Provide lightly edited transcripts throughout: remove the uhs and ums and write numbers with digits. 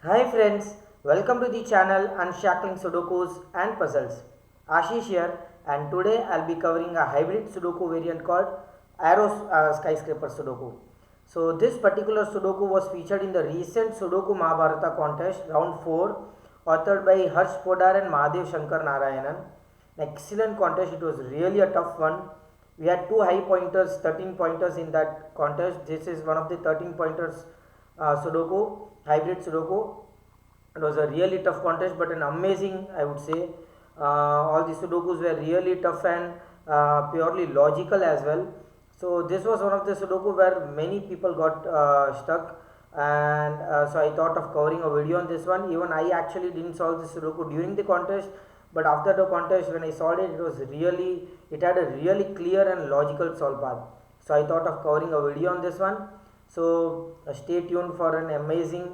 Hi friends, welcome to the channel Unshackling Sudokus and Puzzles. Ashish here, and today I'll be covering a hybrid Sudoku variant called Arrow Skyscraper Sudoku. So this particular Sudoku was featured in the recent Sudoku Mahabharata contest round 4, authored by Poddar and Madhav Sankaranarayanan. An excellent contest, it was really a tough one. We had two high pointers, 13 pointers in that contest. This is one of the 13 pointers Sudoku, hybrid Sudoku. It was a really tough contest, but an amazing, I would say. All the Sudokus were really tough and purely logical as well. So this was one of the Sudoku where many people got stuck, and so I thought of covering a video on this one. Even I actually didn't solve the Sudoku during the contest, but after the contest when I solved it, it had a really clear and logical solve path. So I thought of covering a video on this one. So stay tuned for an amazing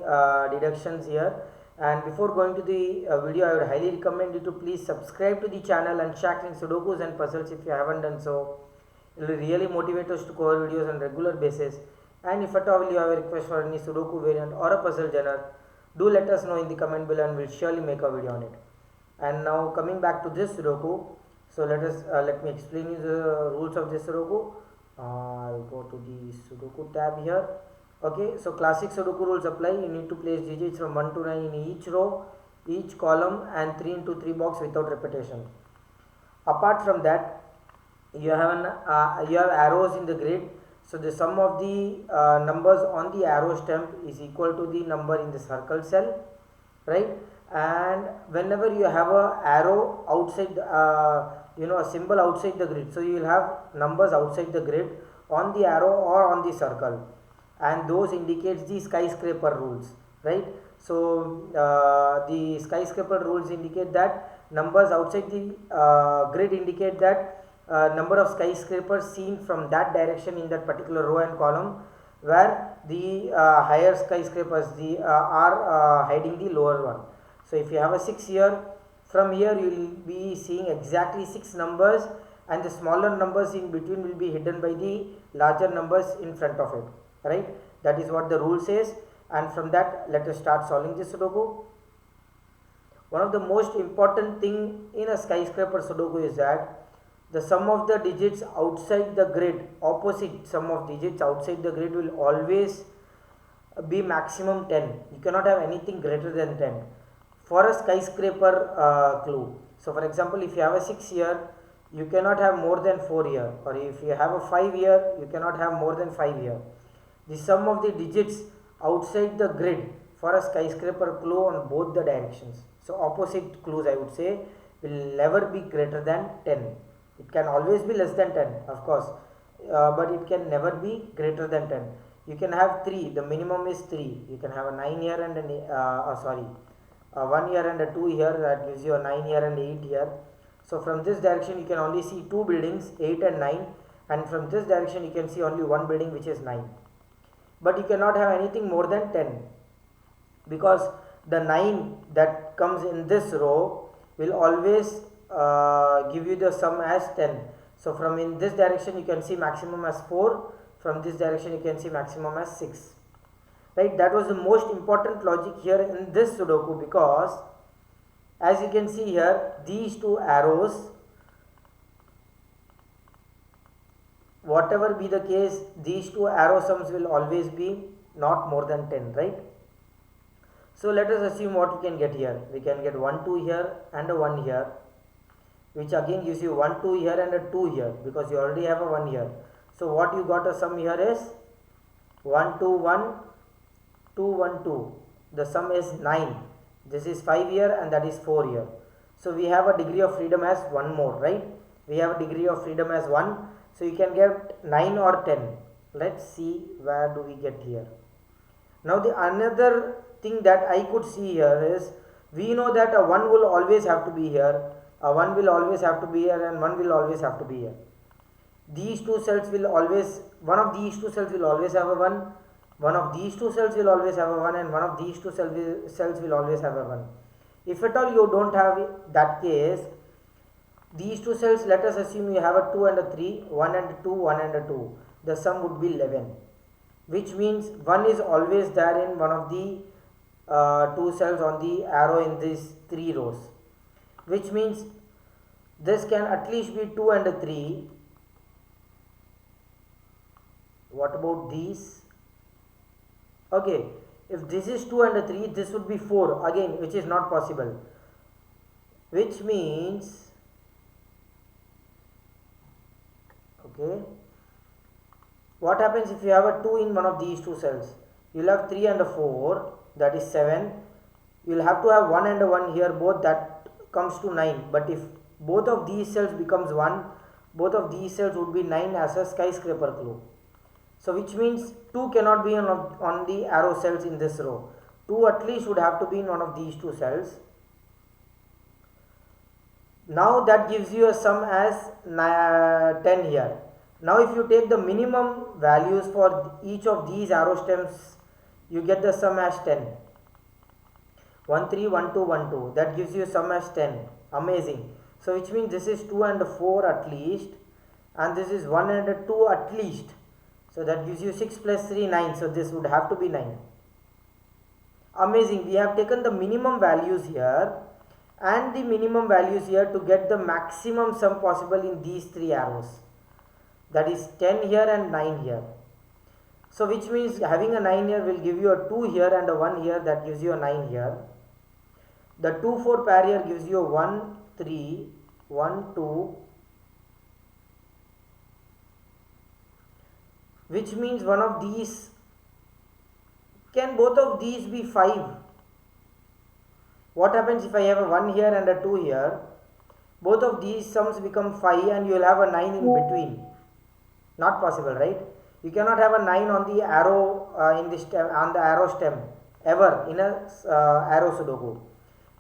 deductions here. And before going to the video, I would highly recommend you to please subscribe to the channel Unshackling Sudokus and Puzzles if you haven't done so. It will really motivate us to cover videos on regular basis. And if at all you have a request for any Sudoku variant or a puzzle genre, do let us know in the comment below and we'll surely make a video on it. And now coming back to this Sudoku, so let me explain you the rules of this Sudoku. I'll go to the Sudoku tab here. Okay, so classic Sudoku rules apply. You need to place digits from 1 to 9 in each row, each column, and 3 into 3 box without repetition. Apart from that, you have arrows in the grid. So the sum of the numbers on the arrow stamp is equal to the number in the circle cell, right? And whenever you have a arrow outside, a symbol outside the grid, so you will have numbers outside the grid on the arrow or on the circle, and those indicates the skyscraper rules, right? So the skyscraper rules indicate that numbers outside the grid indicate that number of skyscrapers seen from that direction in that particular row and column, where the higher skyscrapers are hiding the lower one. So if you have a 6 here, from here you will be seeing exactly 6 numbers, and the smaller numbers in between will be hidden by the larger numbers in front of it, right? That is what the rule says. And from that, let us start solving this Sudoku. One of the most important thing in a skyscraper Sudoku is that the sum of the digits outside the grid, opposite sum of digits outside the grid, will always be maximum 10. You cannot have anything greater than 10 for a skyscraper clue. So for example, if you have a 6 here, you cannot have more than 4 here, or if you have a 5 here, you cannot have more than 5 here. The sum of the digits outside the grid for a skyscraper clue on both the directions, so opposite clues, I would say, will never be greater than 10. It can always be less than 10, of course, but it can never be greater than 10. You can have 3, the minimum is 3. You can have a 9 here and a 1 here and a 2 here, that gives you a 9 here and 8 here. So from this direction you can only see 2 buildings, 8 and 9, and from this direction you can see only 1 building, which is 9. But you cannot have anything more than 10, because the 9 that comes in this row will always give you the sum as 10. So from in this direction you can see maximum as 4, from this direction you can see maximum as 6, right? That was the most important logic here in this Sudoku, because as you can see here, these two arrows, whatever be the case, these two arrow sums will always be not more than 10, right? So let us assume what we can get here. We can get 1 2 here and a 1 here, which again gives you 1 2 here and a 2 here, because you already have a 1 here. So what you got a sum here is 1 2 1 2 1 2. The sum is 9. This is 5 here and that is 4 here. So we have a degree of freedom as 1 more, right? We have a degree of freedom as 1. So you can get 9 or 10. Let's see where do we get here. Now the another thing that I could see here is, we know that a 1 will always have to be here, a 1 will always have to be here, and 1 will always have to be here. These two cells will always, one of these two cells will always have a 1, one of these two cells will always have a 1, and one of these two cells will always have a 1. If at all you don't have that case, these two cells, let us assume you have a 2 and a 3, 1 and 2, 1 and a 2. The sum would be 11, which means 1 is always there in one of the two cells on the arrow in these 3 rows, which means this can at least be 2 and 3. What about these? Okay, if this is 2 and 3, this would be 4 again, which is not possible, which means, okay, what happens if you have a 2 in one of these two cells? You will have 3 and 4, that is 7. You will have to have 1 and 1 here, both, that comes to 9. But if both of these cells becomes 1, both of these cells would be 9 as a skyscraper clue. So which means 2 cannot be on the arrow cells in this row. 2 at least would have to be in one of these two cells. Now that gives you a sum as 10 here. Now if you take the minimum values for each of these arrow stems, you get the sum as 10. 1 3 1 2 1 2, that gives you sum as 10. Amazing. So which means this is 2 and 4 at least, and this is 1 and 2 at least. So that gives you 6 plus 3 9. So this would have to be 9. Amazing. We have taken the minimum values here and the minimum values here to get the maximum sum possible in these 3 arrows. That is 10 here and 9 here. So which means having a 9 here will give you a 2 here and a 1 here, that gives you a 9 here. The 2 4 pair here gives you a 1 3 1 2, which means one of these, can both of these be 5? What happens if I have a 1 here and a 2 here? Both of these sums become 5 and you will have a 9 in between. Not possible, right? You cannot have a 9 on the arrow in the stem, on the arrow stem, ever in a arrow Sudoku.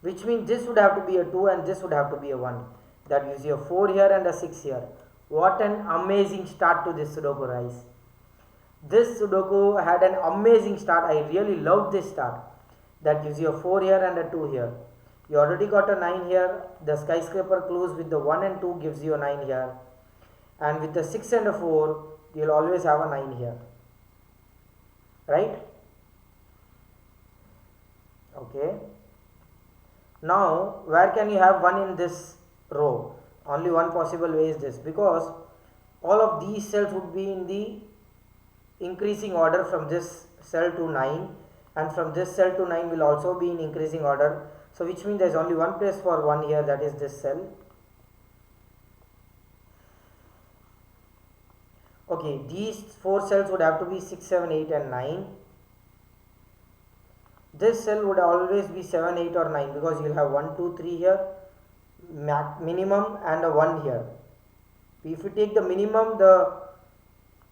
Which means this would have to be a 2 and this would have to be a 1. That gives you a 4 here and a 6 here. What an amazing start to this Sudoku, guys. This Sudoku had an amazing start. I really loved this start. That gives you a 4 here and a 2 here. You already got a 9 here. The skyscraper clues with the 1 and 2 gives you a 9 here. And with the 6 and a 4, you will always have a 9 here. Right? Okay. Now, where can you have 1 in this row? Only one possible way is this, because all of these cells would be in the increasing order from this cell to 9, and from this cell to 9 will also be in increasing order. So which means there is only one place for 1 here, that is this cell. Okay, these 4 cells would have to be 6 7 8 and 9. This cell would always be 7 8 or 9, because you will have 1 2 3 here minimum and a 1 here. If you take the minimum, the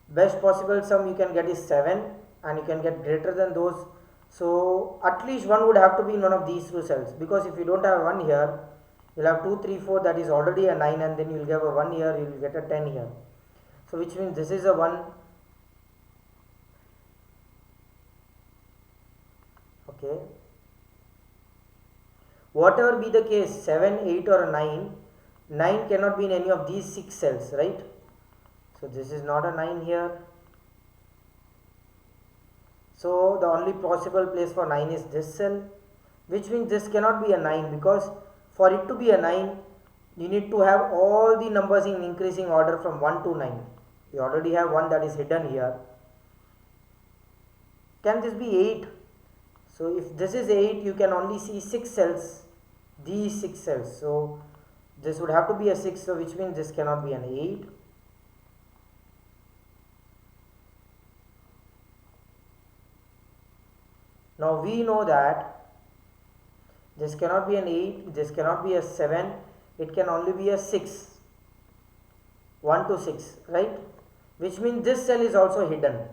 best possible sum you can get is 7, and you can get greater than those. So at least 1 would have to be in one of these two cells, because if you don't have 1 here, you will have 2 3 4, that is already a 9, and then you will get a 1 here, you will get a 10 here. So which means this is a 1. Okay. Whatever be the case, 7 8 or 9, 9 cannot be in any of these 6 cells, right? So this is not a 9 here. So the only possible place for 9 is this cell, which means this cannot be a 9, because for it to be a 9, you need to have all the numbers in increasing order from 1 to 9. You already have 1 that is hidden here. Can this be 8? So if this is 8, you can only see 6 cells, these 6 cells. So this would have to be a 6, so which means this cannot be an 8. Now we know that this cannot be an 8, this cannot be a 7, it can only be a 6, 1 to 6, right? Which means this cell is also hidden.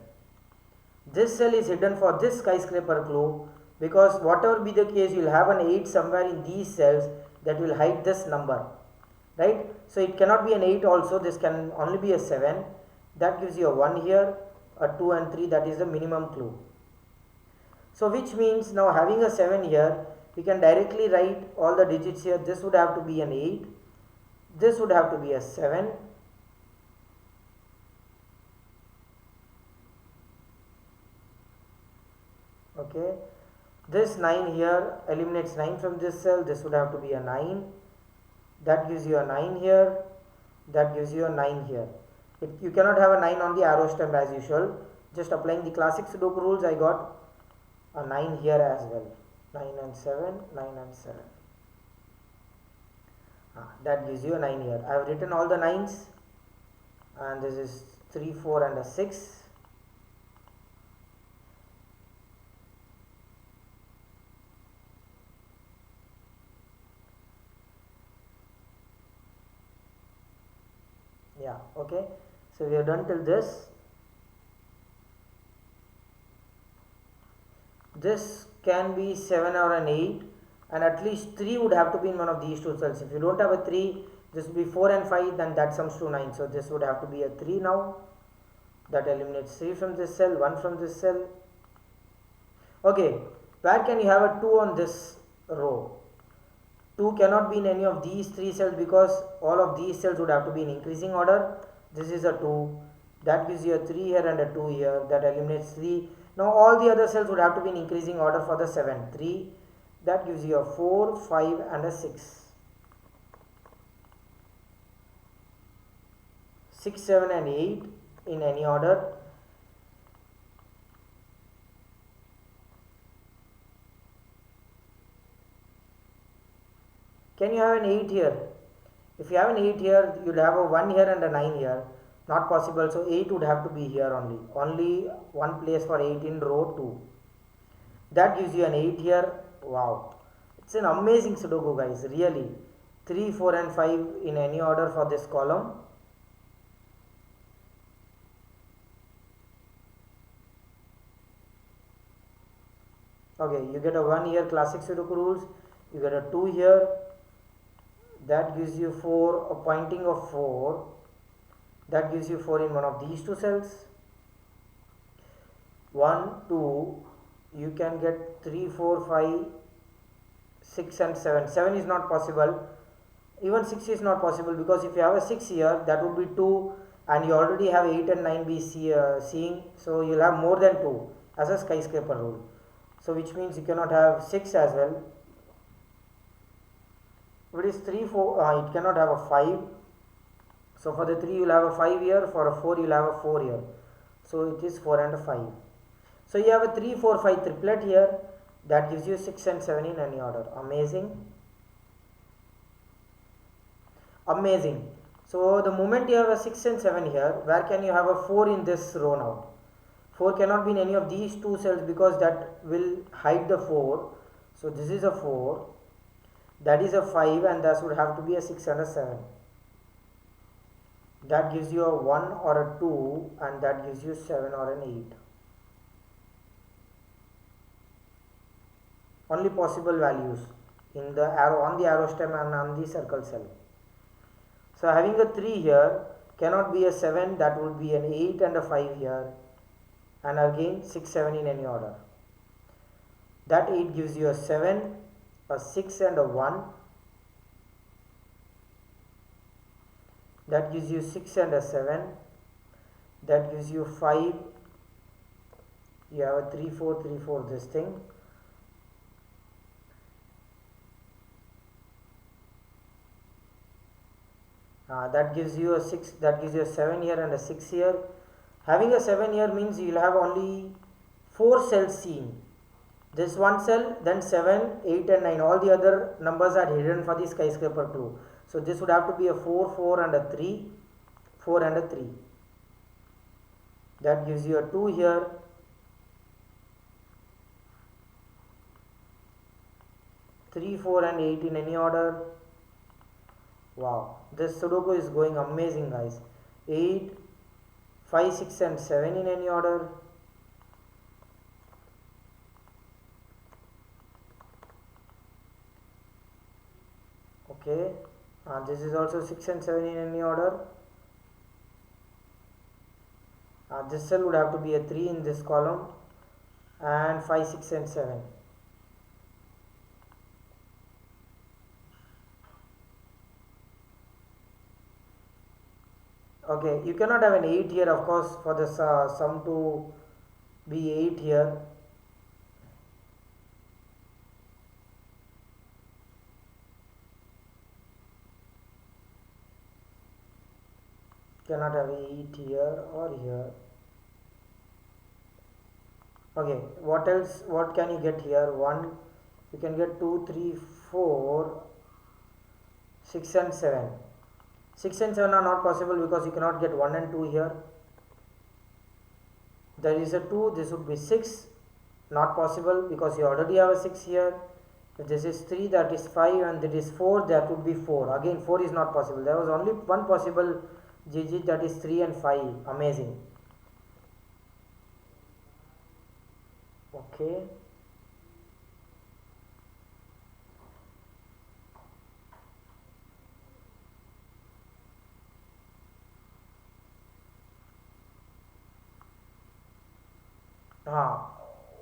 This cell is hidden for this skyscraper clue, because whatever be the case, you will have an 8 somewhere in these cells that will hide this number, right? So it cannot be an 8 also, this can only be a 7. That gives you a 1 here, a 2 and 3, that is the minimum clue. So which means now having a 7 here, we can directly write all the digits here. This would have to be an 8, this would have to be a 7, okay, This 9 here eliminates 9 from this cell. This would have to be a 9. That gives you a 9 here. That gives you a 9 here. You cannot have a 9 on the arrow stem as usual. Just applying the classic Sudoku rules, I got a 9 here as well. 9 and 7, 9 and 7. That gives you a 9 here. I have written all the 9s, and this is 3, 4 and a 6. Yeah, okay. So we are done till this. This can be 7 or an 8, and at least 3 would have to be in one of these two cells. If you don't have a 3, this will be 4 and 5, then that sums to 9. So this would have to be a 3 now. That eliminates 3 from this cell, 1 from this cell. Okay, where can you have a 2 on this row? 2 cannot be in any of these 3 cells because all of these cells would have to be in increasing order. This is a 2. That gives you a 3 here and a 2 here. That eliminates 3. Now all the other cells would have to be in increasing order for the 7. 3. That gives you a 4, 5 and a 6. 6, 7 and 8 in any order. Can you have an 8 here? If you have an 8 here, you'll have a 1 here and a 9 here. Not possible, so 8 would have to be here only. Only one place for 8 in row 2. That gives you an 8 here. Wow. It's an amazing Sudoku, guys, really. 3, 4 and 5 in any order for this column. Okay, you get a 1 here, classic Sudoku rules. You get a 2 here. That gives you 4, a pointing of 4. That gives you 4 in one of these two cells. 1, 2, you can get 3, 4, 5, 6 and 7. 7 is not possible. Even 6 is not possible because if you have a 6 here, that would be 2 and you already have 8 and 9 be seeing. So you will have more than 2 as a skyscraper rule. So which means you cannot have 6 as well. If it is 3, 4, it cannot have a 5. So for the 3 you will have a 5 here, for a 4 you will have a 4 here. So it is 4 and a 5. So you have a 3, 4, 5 triplet here. That gives you 6 and 7 in any order. Amazing. Amazing. So the moment you have a 6 and 7 here, where can you have a 4 in this row now? 4 cannot be in any of these two cells because that will hide the 4. So this is a 4. That is a 5 and that would have to be a 6 and a 7. That gives you a 1 or a 2 and that gives you 7 or an 8. Only possible values in the arrow, on the arrow stem and on the circle cell. So having a 3 here cannot be a 7, that would be an 8 and a 5 here, and again 6, 7 in any order. That 8 gives you a 7, a 6 and a 1. That gives you 6 and a 7. That gives you 5. You have a 3, 4, 3, 4 this thing. That gives you a 6, that gives you a 7 here and a 6 here. Having a 7 here means you will have only 4 cells seen. This one cell, then 7, 8 and 9. All the other numbers are hidden for the skyscraper clue. So this would have to be a 4, 4 and a 3, 4 and a 3. That gives you a 2 here. Three, 4 and 8 in any order. Wow, this Sudoku is going amazing, guys. 8, 5, 6 and 7 in any order. Okay, this is also 6 and 7 in any order. This cell would have to be a 3 in this column, and 5, 6 and 7. Okay, you cannot have an 8 here, of course, for the sum to be 8 here. Cannot have 8 here or here. Okay, what else? What can you get here? 1, you can get 2, 3, 4, 6 and 7. 6 and 7 are not possible because you cannot get 1 and 2 here. There is a 2, this would be 6, not possible because you already have a 6 here. If this is 3, that is 5, and that is 4, that would be 4. Again 4 is not possible. There was only one possible digit, that is 3 and 5. Amazing. Okay.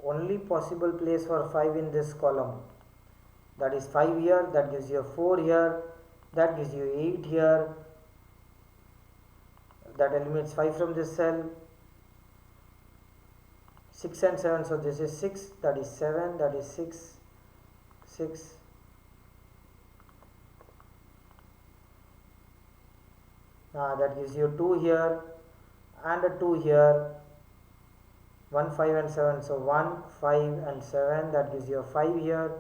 Only possible place for 5 in this column, that is 5 here, that gives you a 4 here, that gives you 8 here, that eliminates 5 from this cell. 6 and 7, so this is 6, that is 7, that is 6, 6. That gives you 2 here and a 2 here. 1, 5 and 7, so 1, 5 and 7, that gives you a 5 here,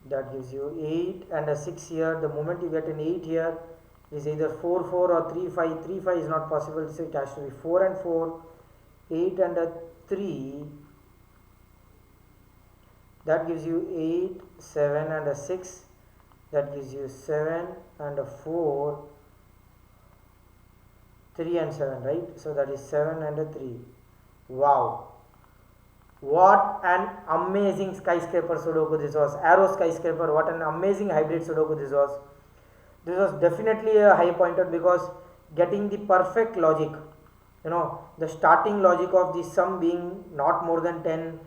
that gives you 8 and a 6 here. The moment you get an 8 here, is either 4, 4 or 3, 5. 3, 5 is not possible, so it has to be 4 and 4, 8 and a 3, that gives you 8, 7 and a 6, that gives you 7 and a 4, 3 and 7, right? So that is 7 and a 3. Wow, what an amazing skyscraper Sudoku this was. Arrow skyscraper, what an amazing hybrid Sudoku this was. This was definitely a high pointer because getting the perfect logic, the starting logic of the sum being not more than 10,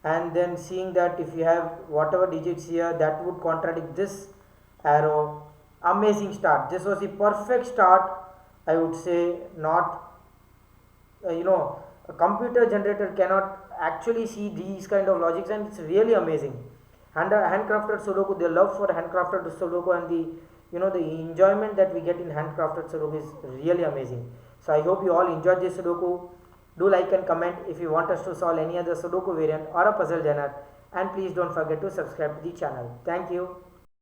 and then seeing that if you have whatever digits here, that would contradict this arrow. Amazing start. This was the perfect start, I would say. Not a computer generator cannot actually see these kind of logics, and it's really amazing. And handcrafted Sudoku, the love for handcrafted Sudoku and the enjoyment that we get in handcrafted Sudoku is really amazing. So I hope you all enjoyed this Sudoku. Do like and comment if you want us to solve any other Sudoku variant or a puzzle genre, and please don't forget to subscribe to the channel. Thank you.